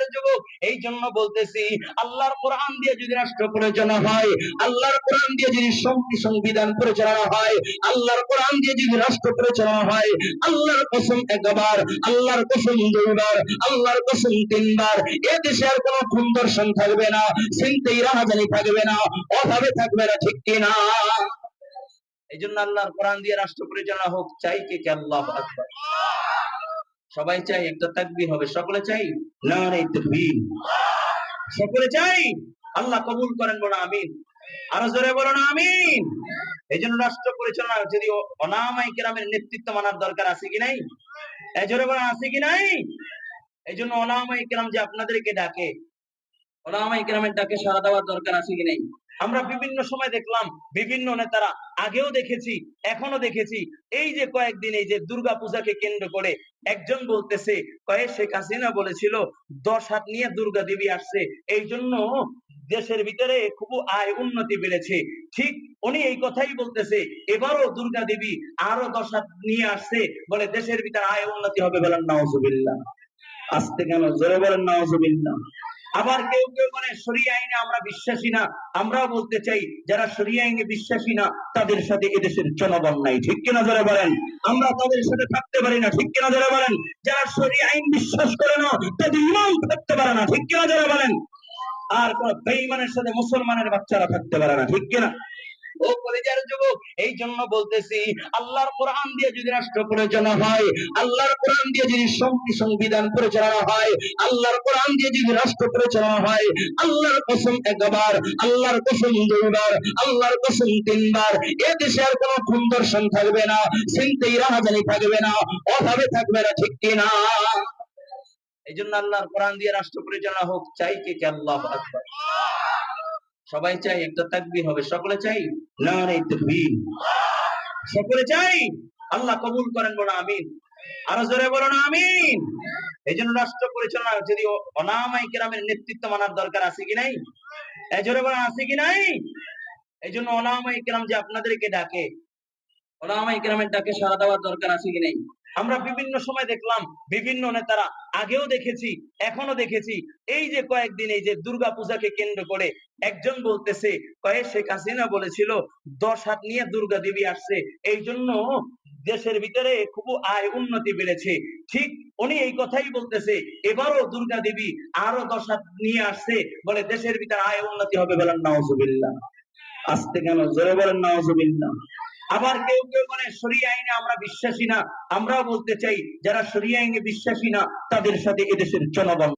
কলিজার যুবক, এই জন্য বলতেছি আল্লাহর কোরআন দিয়ে যদি রাষ্ট্র পরিচালনা হয়, আল্লাহর কোরআন দিয়ে যদি সংবিধান পরিচালনা হয়, আল্লাহর কোরআন দিয়ে যদি রাষ্ট্র পরিচালনা হয়, আল্লাহর কসম একবার, আল্লাহর কসম দুইবার, আল্লাহর কসম তিনবার, এ দেশে আর কোনো খুন দর্শন থাকবে না, চিন্তাই রাহাজানি থাকবে না, অভাবে থাকবে না, ঠিক কিনা? এই জন্য আল্লাহর কোরআন দিয়ে রাষ্ট্র পরিচালনা হোক, চাই কে কে? আল্লাহু আকবার। সবাই চাই, একটা তাকবীর হবে, সকলে চাই, নারে তাকবীর, সকলে চাই। আল্লাহ কবুল করেন, বলো আমিন। আরো জোরে বলো না আমিন। এই জন্য রাষ্ট্র পরিচালনা যদি ওলামায়ে কেরামের নেতৃত্ব মানার দরকার আছে কি নাই? এই জোরে বলো, আছে কি নাই? এই জন্য ওলামায়ে কেরাম যে আপনাদেরকে ডাকে, ওলামায়ে কেরামের ডাকে সাড়া দেওয়ার দরকার আছে কি নাই? আমরা বিভিন্ন সময় দেখলাম, বিভিন্ন নেতারা, আগেও দেখেছি, এখনো দেখেছি, এই যে কয়েকদিন এই যে দুর্গা পূজাকে কেন্দ্র করে একজন বলতেছে, কয়ে শেখ হাসিনা বলেছিল 10 হাত নিয়ে দুর্গা দেবী আসছে, এই জন্য দেশের ভিতরে খুব আয় উন্নতি বেড়েছে। ঠিক উনি এই কথাই বলতেছে, এবারও দুর্গা দেবী আরো 10 হাত নিয়ে আসছে, বলে দেশের ভিতরে আয় উন্নতি হবে। বলেন নাউজুবিল্লাহ। আসতে কেন? জোরে বলেন নাউজুবিল্লাহ। আবার কেউ কেউ বলে শরিয়া আইনে আমরা বিশ্বাসী না। আমরাও বলতে চাই, যারা শরিয়া আইনে বিশ্বাসী না তাদের সাথে এদেশের জনগণ নাই, ঠিক কিনা? জোরে বলেন। আমরা তাদের সাথে থাকতে পারি না, ঠিক কিনা? জোরে বলেন। যারা শরিয়া আইন বিশ্বাস করে না তাদের ইমাম থাকতে পারে না, ঠিক কিনা? জোরে বলেন। আর কোন বেঈমানের সাথে মুসলমানের বাচ্চারা থাকতে পারে না, ঠিক কিনা? ও কলিজার যুবক, এই জন্য বলতেছি আল্লাহর কোরআন দিয়ে যদি রাষ্ট্র পরিচালনা হয়, আল্লাহর কোরআন দিয়ে যদি সংবিধান পরিচালনা হয়, আল্লাহর কোরআন দিয়ে যদি রাষ্ট্র পরিচালনা হয়, আল্লাহর কসম একবার, আল্লাহর কসম দুইবার, আল্লাহর কসম তিনবার, এ দেশে আর কোনো খুন দর্শন থাকবে না, চিন্তাই রাহাজানি থাকবে না, অভাবে থাকবে না, ঠিক কিনা? এই জন্য আল্লাহর কোরআন দিয়ে রাষ্ট্র পরিচালনা হোক, চাই কে কে? আল্লাহু আকবার। সবাই চাই, একটা তাকবীর হবে, সকলে চাই, নারে তাকবীর, সকলে চাই। আল্লাহ কবুল করেন, বলো আমিন। আরো জোরে বলো না আমিন। এই জন্য রাষ্ট্র পরিচালনা যদি ওলামায়ে কেরামের নেতৃত্ব মানার দরকার আছে কি নাই? এই জোরে বলো, আছে কি নাই? এই জন্য ওলামায়ে কেরাম যে আপনাদেরকে ডাকে, ওলামায়ে কেরামের ডাকে সাড়া দেওয়ার দরকার আছে কি নাই? আমরা বিভিন্ন সময় দেখলাম, বিভিন্ন নেতারা, আগেও দেখেছি, এখনো দেখেছি, এই যে কয়েকদিন এই যে দুর্গা পূজাকে কেন্দ্র করে একজন বলতেছে, কয়ে শেখ হাসিনা বলেছিল 10 হাত নিয়ে দুর্গা দেবী আসছে, এই জন্য দেশের ভিতরে খুব আয় উন্নতি বেড়েছে। ঠিক উনি এই কথাই বলতেছে, এবারও দুর্গা দেবী আরো 10 হাত নিয়ে আসছে, বলে দেশের ভিতরে আয় উন্নতি হবে। বলেন নাউজুবিল্লাহ। আসতে কেন? জোরে বলেন নাউজুবিল্লাহ। আবার কেউ কেউ বলে শরিয়া আইনে আমরা বিশ্বাসী না। আমরাও বলতে চাই, যারা শরিয়া আইনে বিশ্বাসী না তাদের সাথে এদেশের জনগণ